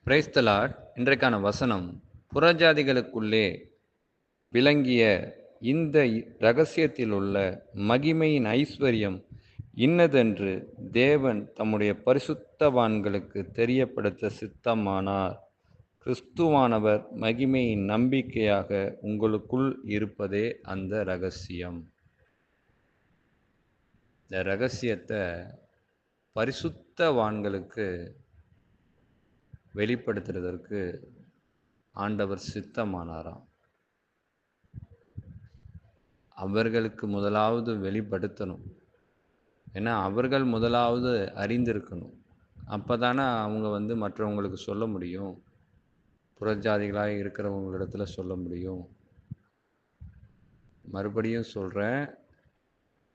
Praise the Lord. இன்றைக்கான வசனம், புறஜாதிகளுக்குள்ளே விளங்கிய இந்த இரகசியத்தில் உள்ள மகிமையின் ஐஸ்வர்யம் இன்னதென்று தேவன் தம்முடைய பரிசுத்தவான்களுக்கு தெரியப்படுத்த சித்தமானார். கிறிஸ்துவானவர் மகிமையின் நம்பிக்கையாக உங்களுக்குள் இருப்பதே அந்த இரகசியம். இந்த இரகசியத்தை பரிசுத்தவான்களுக்கு வெளிப்படுத்துறதற்கு ஆண்டவர் சித்தமானாராம். அவர்களுக்கு முதலாவது வெளிப்படுத்தணும். ஏன்னா அவர்கள் முதலாவது அறிந்திருக்கணும். அப்போ தானே அவங்க மற்றவங்களுக்கு சொல்ல முடியும். புறஜாதிகளாக இருக்கிறவங்களிடத்துல சொல்ல முடியும். மறுபடியும் சொல்கிறேன்,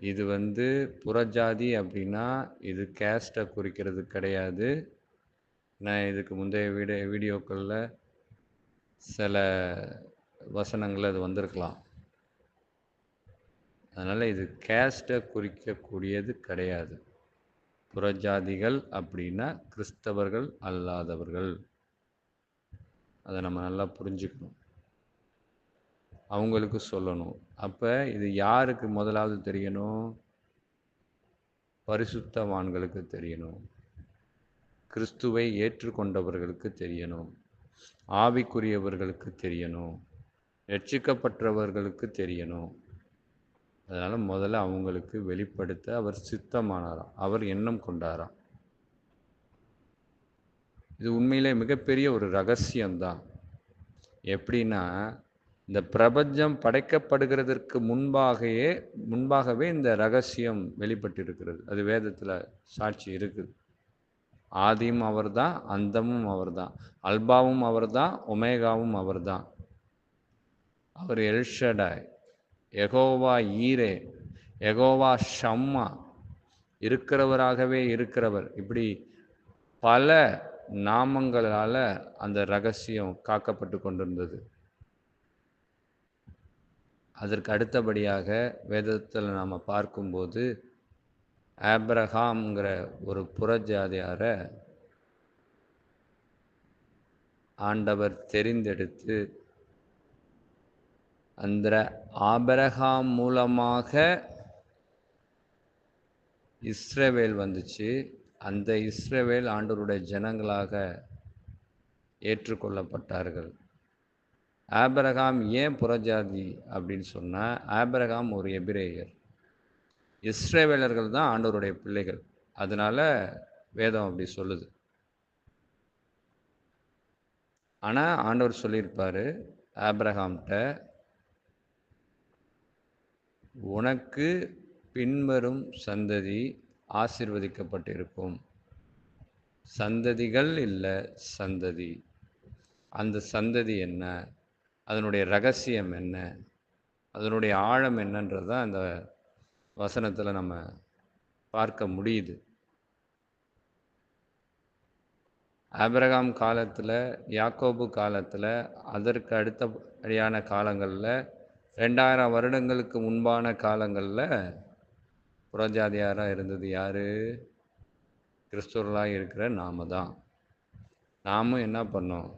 இது புறஜாதி அப்படின்னா இது கேஸ்ட்டை குறிக்கிறது கிடையாது. நான் இதுக்கு முந்தைய வீடியோக்களில் சில வசனங்கள் அது வந்திருக்கலாம். அதனால் இது கேஸ்ட்டை குறிக்கக்கூடியது கிடையாது. புறஜாதிகள் அப்படின்னா கிறிஸ்தவர்கள் அல்லாதவர்கள். அதை நம்ம நல்லா புரிஞ்சுக்கணும். அவங்களுக்கு சொல்லணும். அப்போ இது யாருக்கு முதலாவது தெரியணும்? பரிசுத்தவான்களுக்கு தெரியணும். கிறிஸ்துவை ஏற்றுக்கொண்டவர்களுக்கு தெரியணும். ஆவிக்குரியவர்களுக்கு தெரியணும். ரட்சிக்கப்பட்டவர்களுக்கு தெரியணும். அதனால் முதல்ல அவங்களுக்கு வெளிப்படுத்த அவர் சித்தமானாராம். அவர் எண்ணம் கொண்டாராம். இது உண்மையிலே மிகப்பெரிய ஒரு ரகசியம்தான். எப்படின்னா, இந்த பிரபஞ்சம் படைக்கப்படுகிறதற்கு முன்பாகவே இந்த ரகசியம் வெளிப்பட்டிருக்கிறது. அது வேதத்தில் சாட்சி இருக்குது. ஆதியும் அவர்தான், அந்தமும் அவர்தான், அல்பாவும் அவர்தான், ஒமேகாவும் அவர்தான். அவர் எல்ஷடாய், யெகோவா ஈரே, யெகோவா ஷம்மா, இருக்கிறவராகவே இருக்கிறவர். இப்படி பல நாமங்களால் அந்த ரகசியம் காக்கப்பட்டு கொண்டிருந்தது. அதற்கு அடுத்தபடியாக வேதத்தில் நாம் பார்க்கும்போது ஆபிரகாம்ங்கிற ஒரு புறஜாதியாரை ஆண்டவர் தெரிந்தெடுத்து அந்த ஆபிரகாம் மூலமாக இஸ்ரவேல் வந்துச்சு. அந்த இஸ்ரவேல் ஆண்டவருடைய ஜனங்களாக ஏற்றுக்கொள்ளப்பட்டார்கள். ஆபிரகாம் ஏன் புறஜாதி அப்படின்னு சொன்னால், ஆபிரகாம் ஒரு எபிரேயர். இஸ்ரவேலர்கள் தான் ஆண்டவருடைய பிள்ளைகள். அதனால வேதம் அப்படி சொல்லுது. ஆனால் ஆண்டவர் சொல்லியிருப்பார் ஆபிரகாம்கிட்ட, உனக்கு பின்வரும் சந்ததி ஆசீர்வதிக்கப்பட்டிருக்கும். சந்ததிகள் இல்லை, சந்ததி. அந்த சந்ததி என்ன, அதனுடைய ரகசியம் என்ன, அதனுடைய ஆழம் என்னன்றது தான் அந்த வசனத்தில் நம்ம பார்க்க முடியுது. ஆபிரகாம் காலத்தில், யாக்கோபு காலத்தில், அதற்கு அடுத்தபடியான காலங்களில், 2000 வருடங்களுக்கு முன்பான காலங்களில் புறஜாதியாராக இருந்தது யார்? கிறிஸ்தவர்களாக இருக்கிற நாம தான். நாமும் என்ன பண்ணோம்?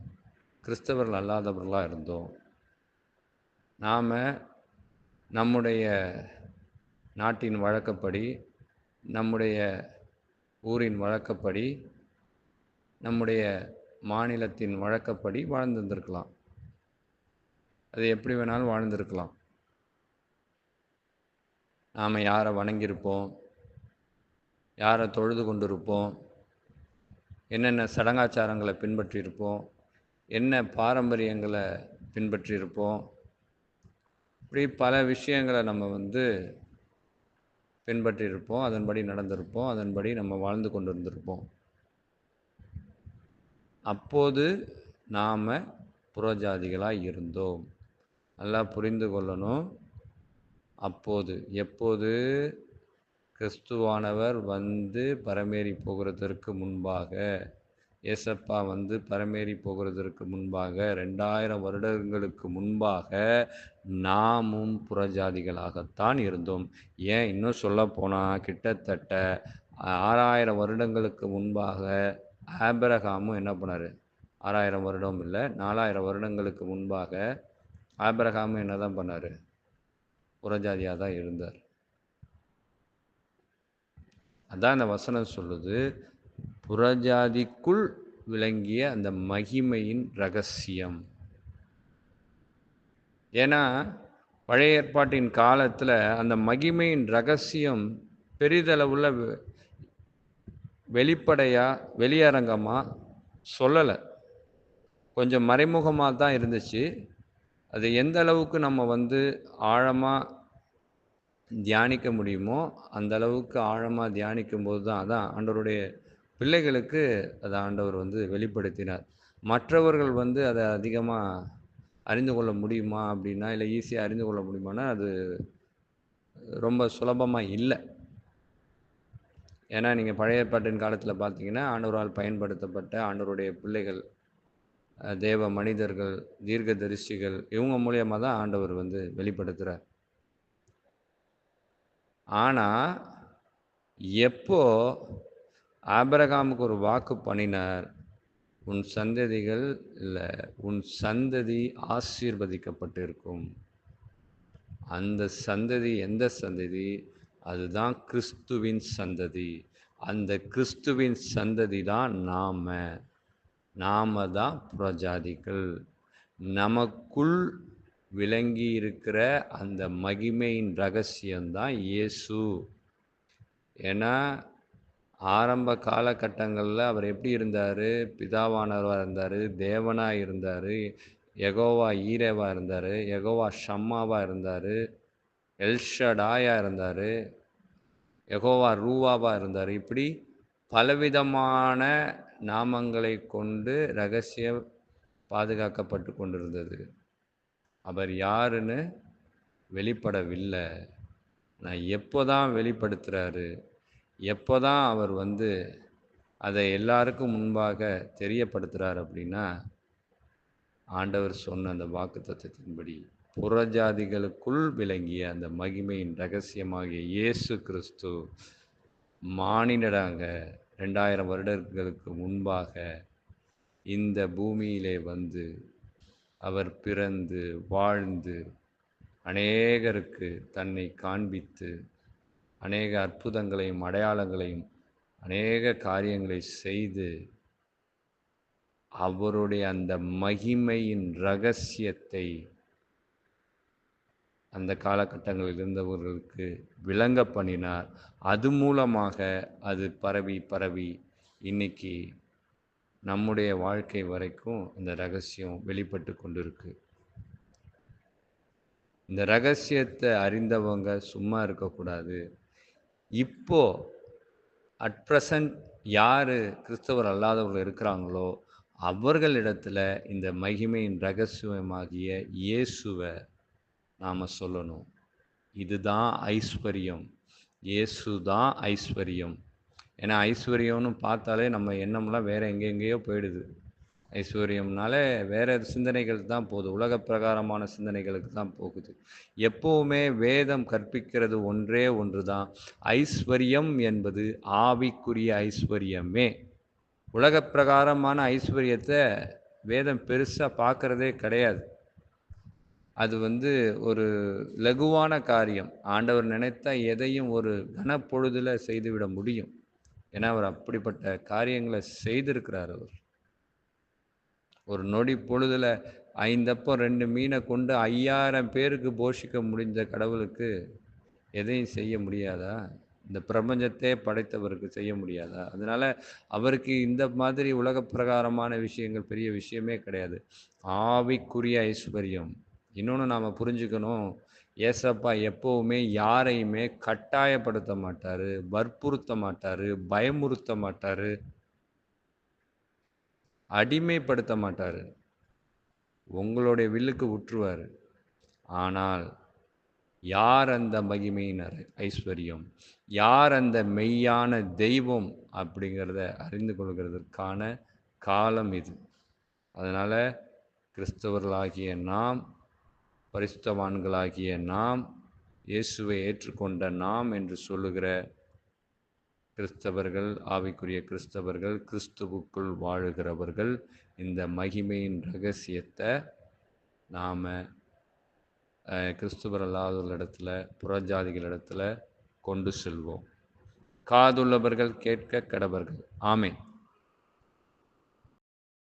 கிறிஸ்தவர்கள் அல்லாதவர்களாக இருந்தோம். நாம் நம்முடைய நாட்டின் வழக்கப்படி, நம்முடைய ஊரின் வழக்கப்படி, நம்முடைய மாநிலத்தின் வழக்கப்படி வாழ்ந்திருந்திருக்கலாம். அது எப்படி வேணாலும் வாழ்ந்திருக்கலாம். நாம் யாரை வணங்கியிருப்போம், யாரை தொழுது கொண்டிருப்போம், என்னென்ன சடங்காச்சாரங்களை பின்பற்றியிருப்போம், என்ன பாரம்பரியங்களை பின்பற்றியிருப்போம். இப்படி பல விஷயங்களை நம்ம பின்பற்றியிருப்போம். அதன்படி நடந்திருப்போம். அதன்படி நம்ம வாழ்ந்து கொண்டிருந்திருப்போம். அப்போது நாம் புறஜாதிகளாக இருந்தோம். நல்லா புரிந்து கொள்ளணும். அப்போது, எப்போது? கிறிஸ்துவானவர் பரமேறி போகிறதற்கு முன்பாக, ஏசப்பா பரமேறி போகிறதற்கு முன்பாக, 2000 வருடங்களுக்கு முன்பாக நாமும் புறஜாதிகளாகத்தான் இருந்தோம். ஏன் இன்னும் சொல்ல போனால், கிட்டத்தட்ட 6000 வருடங்களுக்கு முன்பாக ஆபிரகாமும் என்ன பண்ணார்? 6000 வருடம் இல்லை, 4000 வருடங்களுக்கு முன்பாக ஆபிரகாம் என்ன தான் பண்ணார்? புறஜாதியாக தான் இருந்தார். அதான் அந்த வசனம் சொல்லுது, புறஜாதிக்குள் விளங்கிய அந்த மகிமையின் ரகசியம். ஏன்னா பழைய ஏற்பாட்டின் காலத்தில் அந்த மகிமையின் ரகசியம் பெரிதளவுள்ள வெளியரங்கமாக சொல்லலை, கொஞ்சம் மறைமுகமாக தான் இருந்துச்சு. அது எந்த அளவுக்கு நம்ம ஆழமாக தியானிக்க முடியுமோ அந்த அளவுக்கு ஆழமாக தியானிக்கும் போது தான் அதான் ஆண்டவருடைய பிள்ளைகளுக்கு அதை ஆண்டவர் வெளிப்படுத்தினார். மற்றவர்கள் அதை அதிகமாக அறிந்து கொள்ள முடியுமா அப்படின்னா, இல்லை ஈஸியாக அறிந்து கொள்ள முடியுமானா அது ரொம்ப சுலபமாக இல்லை. ஏன்னா நீங்கள் பழைய ஏற்பாட்டின் காலத்தில் பார்த்தீங்கன்னா ஆண்டவரால் பயன்படுத்தப்பட்ட ஆண்டவருடைய பிள்ளைகள், தேவ மனிதர்கள், தீர்க்கதரிசிகள், இவங்க மூலியமாக தான் ஆண்டவர் வெளிப்படுத்துகிறார். ஆனால் எப்போ ஆபிரகாமுக்கு ஒரு வாக்கு பண்ணினார், உன் சந்ததிகள் இல்லை, உன் சந்ததி ஆசீர்வதிக்கப்பட்டு இருக்கும். அந்த சந்ததி எந்த சந்ததி? அதுதான் கிறிஸ்துவின் சந்ததி. அந்த கிறிஸ்துவின் சந்ததி தான் நாம தான் புறஜாதிகள். நமக்குள் விளங்கி இருக்கிற அந்த மகிமையின் ரகசியம்தான் இயேசு. ஏன்னா ஆரம்ப காலகட்டங்களில் அவர் எப்படி இருந்தார்? பிதாவானவராக இருந்தார், தேவனாக இருந்தார், யெகோவா ஈரேவாக இருந்தார், யெகோவா ஷம்மாவாக இருந்தார், எல்ஷடாயாக இருந்தார், யெகோவா ரூவாவாக இருந்தார். இப்படி பலவிதமான நாமங்களை கொண்டு ரகசியம் பாதுகாக்கப்பட்டு கொண்டிருந்தது. அவர் யாருன்னு வெளிப்படவில்லை. நான் எப்போ தான் வெளிப்படுத்துகிறாரு, எப்போ தான் அவர் அதை எல்லாருக்கும் முன்பாக தெரியப்படுத்துகிறார் அப்படின்னா, ஆண்டவர் சொன்ன அந்த வாக்குத்தத்தத்தின்படி புறஜாதிகளுக்குள் விளங்கிய அந்த மகிமையின் ரகசியமாகிய இயேசு கிறிஸ்து மானிடராக 2000 வருடங்களுக்கு முன்பாக இந்த பூமியிலே அவர் பிறந்து வாழ்ந்து அநேகருக்கு தன்னை காண்பித்து அநேக அற்புதங்களையும் அடையாளங்களையும் அநேக காரியங்களை செய்து அவருடைய அந்த மகிமையின் ரகசியத்தை அந்த காலகட்டங்களில் இருந்தவர்களுக்கு விளங்க பண்ணினார். அது மூலமாக அது பரவி இன்னைக்கு நம்முடைய வாழ்க்கை வரைக்கும் இந்த ரகசியம் வெளிப்பட்டு கொண்டிருக்கு. இந்த ரகசியத்தை அறிந்தவங்க சும்மா இருக்கக்கூடாது. இப்போ அட் ப்ரெசன்ட் யார் கிறிஸ்தவர் அல்லாதவர்கள் இருக்கிறாங்களோ அவர்களிடத்தில் இந்த மகிமையின் ரகசியமாகிய இயேசுவை நாம் சொல்லணும். இதுதான் ஐஸ்வர்யம், இயேசு தான் ஐஸ்வர்யம். ஏன்னா ஐஸ்வர்யம்னு பார்த்தாலே நம்ம எண்ணம்லாம் வேறு எங்கெங்கேயோ போயிடுது. ஐஸ்வர்யம்னாலே வேறு சிந்தனைகள் தான் போகுது, உலக பிரகாரமான சிந்தனைகளுக்கு தான் போகுது. எப்போவுமே வேதம் கற்பிக்கிறது ஒன்றே ஒன்று தான், ஐஸ்வர்யம் என்பது ஆவிக்குரிய ஐஸ்வர்யமே. உலக பிரகாரமான ஐஸ்வர்யத்தை வேதம் பெருசாக பார்க்குறதே கிடையாது. அது ஒரு லகுவான காரியம். ஆண்டவர் நினைத்தா எதையும் ஒரு கனப்பொழுதில் செய்துவிட முடியும். ஏன்னா அவர் அப்படிப்பட்ட காரியங்களை செய்திருக்கிறார். அவர் ஒரு நொடி பொழுதில் 5 அப்பம் 2 மீனை கொண்டு 5000 பேருக்கு போஷிக்க முடிந்த கடவுளுக்கு எதையும் செய்ய முடியாதா? இந்த பிரபஞ்சத்தை படைத்தவருக்கு செய்ய முடியாதா? அதனால் அவருக்கு இந்த மாதிரி உலக பிரகாரமான விஷயங்கள் பெரிய விஷயமே கிடையாது. ஆவிக்குரிய ஐஸ்வர்யம். இன்னொன்று நாம் புரிஞ்சுக்கணும், ஏசப்பா எப்போவுமே யாரையுமே கட்டாயப்படுத்த மாட்டார், வற்புறுத்த மாட்டார், பயமுறுத்த மாட்டார், அடிமைப்படுத்த மாட்டார். உங்களுடைய வில்லுக்கு விட்டுருவார். ஆனால் யார் அந்த மகிமையின் ஐஸ்வர்யம், யார் அந்த மெய்யான தெய்வம் அப்படிங்கிறத அறிந்து கொள்கிறதற்கான காலம் இது. அதனால் கிறிஸ்தவர்களாகிய நாம், பரிசுத்தவான்களாகிய நாம், இயேசுவை ஏற்றுக்கொண்ட நாம் என்று சொல்லுகிற கிறிஸ்தவர்கள், ஆவிக்குரிய கிறிஸ்தவர்கள், கிறிஸ்துவுக்குள் வாழுகிறவர்கள் இந்த மகிமையின் ரகசியத்தை நாம் கிறிஸ்துவர் அல்லாதவர்களிடத்தில், புறஜாதிகளிடத்தில் கொண்டு செல்வோம். காதுள்ளவர்கள் கேட்க கடவர்கள். ஆமென்.